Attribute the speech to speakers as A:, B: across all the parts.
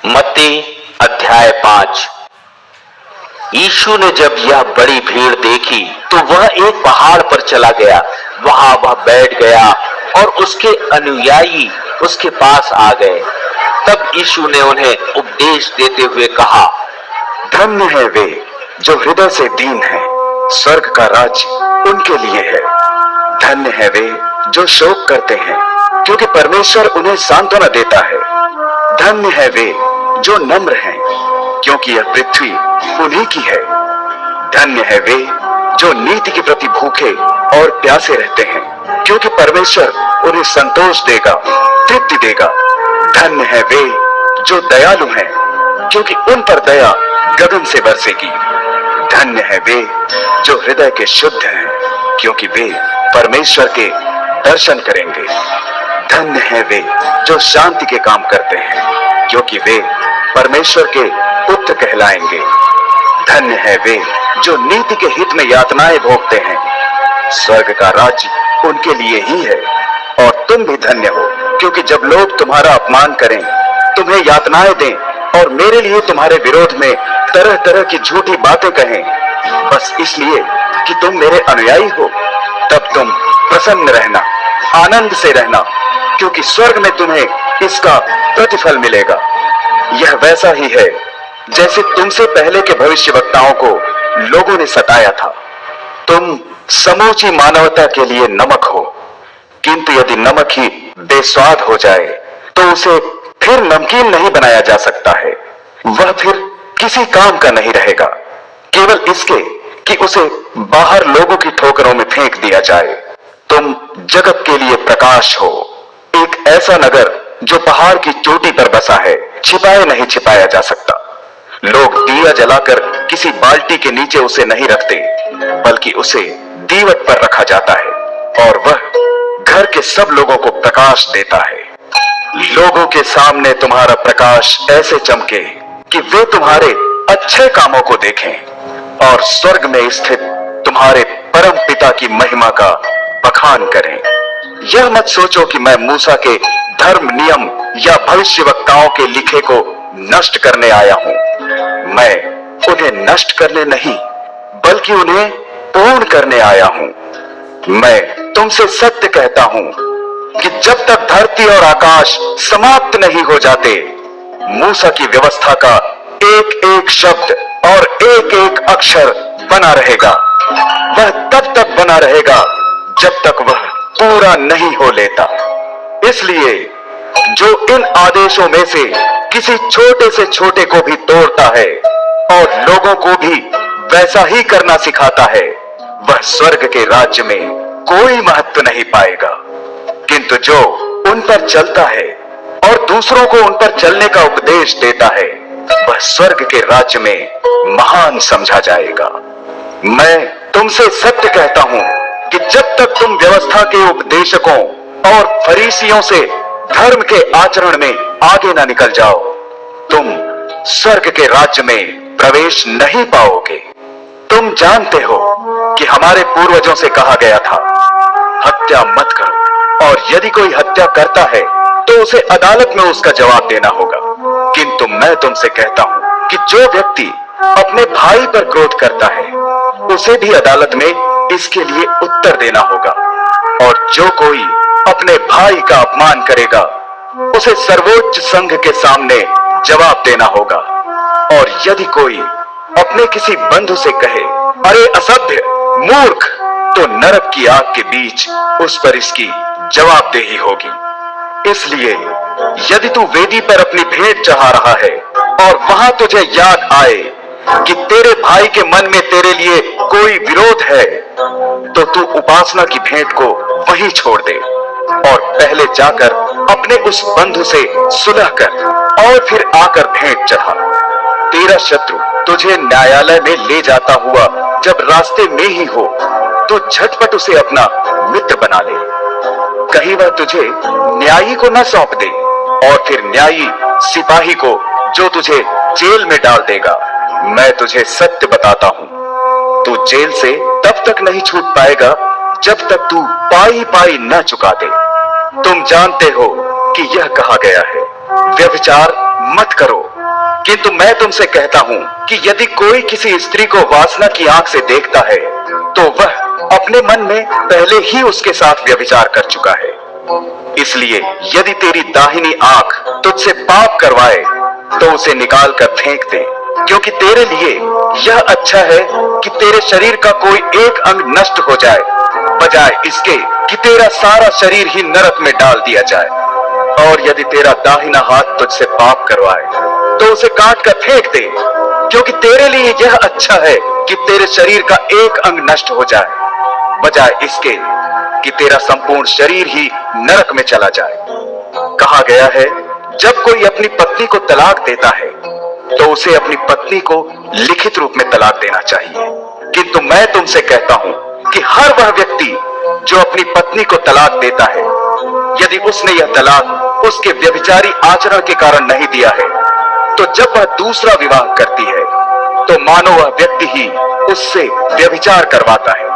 A: मत्ती अध्याय 5। यीशु ने जब यह बड़ी भीड़ देखी तो वह एक पहाड़ पर चला गया। वहां वह बैठ गया और उसके अनुयायी उसके पास आ गए। तब यीशु ने उन्हें उपदेश देते हुए कहा,
B: धन्य है वे जो हृदय से दीन हैं, स्वर्ग का राज्य उनके लिए है। धन्य है वे जो शोक करते हैं, क्योंकि परमेश्वर उन्हें सांत्वना देता है। धन्य है वे जो नम्र हैं, क्योंकि यह पृथ्वी उन्हीं की है। धन्य है वे जो नीति के प्रति भूखे और प्यासे रहते हैं, क्योंकि परमेश्वर उन्हें संतोष देगा, तृप्ति देगा। धन्य है वे जो दयालु हैं, क्योंकि उन पर दया गगन से बरसेगी। धन्य है वे जो हृदय के शुद्ध हैं, क्योंकि वे परमेश्वर के दर्शन करेंगे। धन्य है वे जो शांति के काम करते हैं, क्योंकि वे परमेश्वर के पुत्र कहलाएंगे। धन्य है वे जो नीति के हित में यातनाएं भोगते हैं, स्वर्ग का राज्य उनके लिए ही है। और तुम भी धन्य हो, क्योंकि जब लोग तुम्हारा अपमान करें, तुम्हें यातनाएं दें और मेरे लिए तुम्हारे विरोध में तरह तरह की झूठी बातें कहें, बस इसलिए कि तुम मेरे अनुयायी हो, तब तुम प्रसन्न रहना, आनंद से रहना, क्योंकि स्वर्ग में तुम्हें इसका प्रतिफल मिलेगा। यह वैसा ही है जैसे तुमसे पहले के भविष्यवक्ताओं को लोगों ने सताया था। तुम समूची मानवता के लिए नमक हो, किंतु यदि नमक ही बेस्वाद हो जाए तो उसे फिर नमकीन नहीं बनाया जा सकता है। वह फिर किसी काम का नहीं रहेगा, केवल इसके कि उसे बाहर लोगों की ठोकरों में फेंक दिया जाए। तुम जगत के लिए प्रकाश हो, एक ऐसा नगर जो पहाड़ की चोटी पर बसा है, छिपाए नहीं छिपाया जा सकता। लोग दिया जलाकर किसी बाल्टी के नीचे उसे नहीं रखते, बल्कि उसे दीवट पर रखा जाता है और वह घर के सब लोगों को प्रकाश देता है। लोगों के सामने तुम्हारा प्रकाश ऐसे चमके कि वे तुम्हारे अच्छे कामों को देखें और स्वर्ग में स्थित तुम्हारे परम पिता की महिमा का बखान करें। यह मत सोचो कि मैं मूसा के धर्म नियम या भविष्यवक्ताओं के लिखे को नष्ट करने आया हूं। मैं उन्हें नष्ट करने नहीं, बल्कि उन्हें पूर्ण करने आया हूं। मैं तुमसे सत्य कहता हूं कि जब तक धरती और आकाश समाप्त नहीं हो जाते, मूसा की व्यवस्था का एक एक शब्द और एक एक अक्षर बना रहेगा। वह तब तक बना रहेगा जब तक वह पूरा नहीं हो लेता। इसलिए जो इन आदेशों में से किसी छोटे से छोटे को भी तोड़ता है और लोगों को भी वैसा ही करना सिखाता है, वह स्वर्ग के राज्य में कोई महत्व नहीं पाएगा। किंतु जो उन पर चलता है और दूसरों को उन पर चलने का उपदेश देता है, वह स्वर्ग के राज्य में महान समझा जाएगा। मैं तुमसे सत्य कहता हूं कि जब तक तुम व्यवस्था के उपदेशकों और फरीसियों से धर्म के आचरण में आगे ना निकल जाओ, तुम स्वर्ग के राज्य में प्रवेश नहीं पाओगे। तुम जानते हो कि हमारे पूर्वजों से कहा गया था, हत्या मत करो, और यदि कोई हत्या करता है तो उसे अदालत में उसका जवाब देना होगा। किंतु मैं तुमसे कहता हूं कि जो व्यक्ति अपने भाई पर क्रोध करता है, उसे भी अदालत में इसके लिए उत्तर देना होगा। और जो कोई अपने भाई का अपमान करेगा, उसे सर्वोच्च संघ के सामने जवाब देना होगा। और यदि कोई अपने किसी बंधु से कहे, अरे असभ्य, मूर्ख, तो नरक की आग के बीच उस पर इसकी जवाबदेही होगी। इसलिए यदि तू वेदी पर अपनी भेंट चढ़ा रहा है और वहां तुझे याद आए कि तेरे भाई के मन में तेरे लिए कोई विरोध है, तो तू उपासना की भेंट को वहीं छोड़ दे और पहले जाकर अपने उस बंधु से सुलह कर और फिर आकर भेंट चढ़ा। तेरा शत्रु तुझे न्यायालय में ले जाता हुआ जब रास्ते में ही हो, तो झटपट उसे अपना मित्र बना ले। कहीं वह तुझे न्यायी को न सौंप दे और फिर न्यायी सिपाही को, जो तुझे जेल में डाल देगा। मैं तुझे सत्य बताता हूं, तू जेल से तब तक नहीं छूट पाएगा जब तक तू पाई पाई न चुका दे। तुम जानते हो कि यह कहा गया है, व्यभिचार मत करो, किंतु मैं तुमसे कहता हूं कि यदि कोई किसी स्त्री को वासना की आंख से देखता है तो वह अपने मन में पहले ही उसके साथ व्यभिचार कर चुका है। इसलिए यदि तेरी दाहिनी आंख तुझसे पाप करवाए तो उसे निकाल कर फेंक दे, क्योंकि तेरे लिए यह अच्छा है कि तेरे शरीर का कोई एक अंग नष्ट हो जाए, बजाय इसके कि तेरा सारा शरीर ही नरक में डाल दिया जाए। और यदि तेरा दाहिना हाथ तुझसे पाप करवाए तो उसे काट कर फेंक दे, क्योंकि तेरे लिए यह अच्छा है कि तेरे शरीर का एक अंग नष्ट हो जाए, बजाय इसके कि तेरा संपूर्ण शरीर ही नरक में चला जाए। कहा गया है, जब कोई अपनी पत्नी को तलाक देता है तो उसे अपनी पत्नी को लिखित रूप में तलाक देना चाहिए। किंतु मैं तुमसे कहता हूं कि हर वह व्यक्ति जो अपनी पत्नी को तलाक देता है, यदि उसने यह तलाक उसके व्यभिचारी आचरण के कारण नहीं दिया है, तो जब वह दूसरा विवाह करती है तो मानो वह व्यक्ति ही उससे व्यभिचार करवाता है।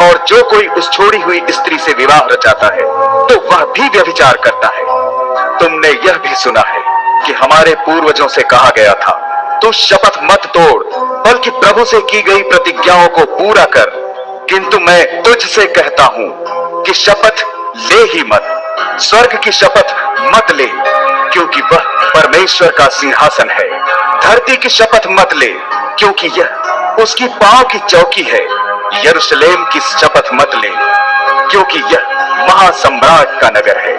B: और जो कोई उस छोड़ी हुई स्त्री से विवाह रचाता है तो वह भी व्यभिचार करता है। तुमने यह भी सुना है कि हमारे पूर्वजों से कहा गया था, तू शपथ मत तोड़, बल्कि प्रभु से की गई प्रतिज्ञाओं को पूरा कर। किंतु मैं तुझसे कहता हूं कि शपथ ले ही मत, स्वर्ग की शपथ मत ले, क्योंकि वह परमेश्वर का सिंहासन है। धरती की शपथ मत ले, क्योंकि यह उसकी पांव की चौकी है। यरूशलेम की शपथ मत ले, क्योंकि यह महासम्राट का नगर है।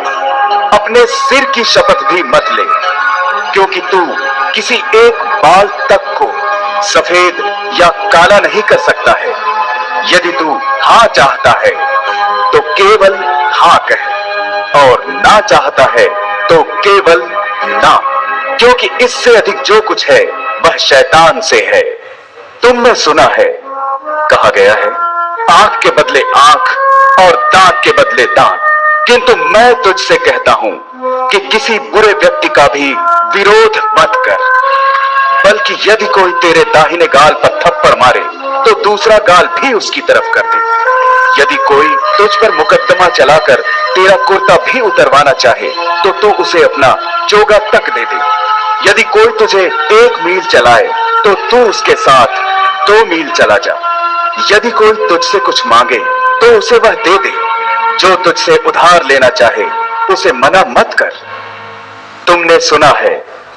B: अपने सिर की शपथ भी मत ले, क्योंकि तू किसी एक बाल तक को सफेद या काला नहीं कर सकता है। यदि तू हाँ चाहता है तो केवल हाँ कह, और ना चाहता है तो केवल ना, क्योंकि इससे अधिक जो कुछ है वह शैतान से है। तुमने सुना है, कहा गया है, आंख के बदले आंख और दांत के बदले दांत। किंतु मैं तुझसे कहता हूं कि किसी बुरे व्यक्ति का भी विरोध मत कर, बल्कि यदि कोई तेरे दाहिने गाल पर थप्पड़ मारे तो दूसरा गाल भी उसकी तरफ कर दे। यदि कोई तुझ पर मुकदमा चलाकर तेरा कुर्ता भी उतरवाना चाहे तो तू उसे अपना चोगा तक दे दे। यदि कोई तुझे 1 मील चलाए तो तू उसके साथ 2 मील चला जा। यदि कोई तुझसे कुछ मांगे तो उसे वह दे दे। जो तुझसे उधार लेना चाहे उसे मना मत कर। तुमने सुना है,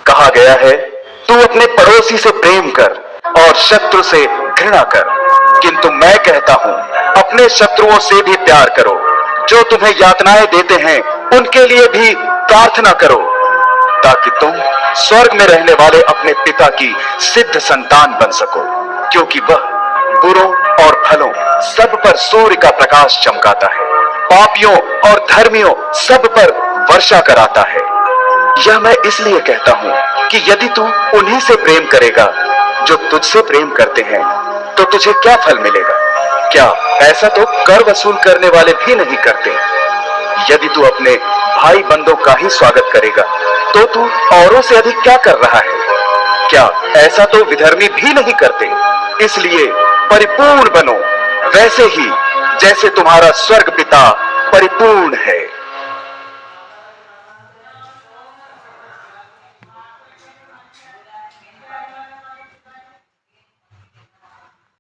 B: कहा गया है, तू अपने पड़ोसी से प्रेम कर और शत्रु से घृणा कर। किंतु मैं कहता हूं, अपने शत्रुओं से भी प्यार करो, जो तुम्हें यातनाएं देते हैं उनके लिए भी प्रार्थना करो, ताकि तुम स्वर्ग में रहने वाले अपने पिता की सिद्ध संतान बन सको, क्योंकि वह बुरों और भलों सब पर सूर्य का प्रकाश चमकाता है, पापियों और धर्मियों सब पर वर्षा कराता है। यह मैं इसलिए कहता हूं कि यदि तू उन्हीं से प्रेम करेगा जो तुझसे प्रेम करते हैं तो तुझे क्या फल मिलेगा? क्या ऐसा तो कर वसूल करने वाले भी नहीं करते? यदि तू अपने भाई बंदों का ही स्वागत करेगा तो तू औरों से अधिक क्या कर रहा है? क्या ऐसा तो विधर्मी भी नहीं करते? इसलिए परिपूर्ण बनो, वैसे ही जैसे तुम्हारा स्वर्ग पिता परिपूर्ण है।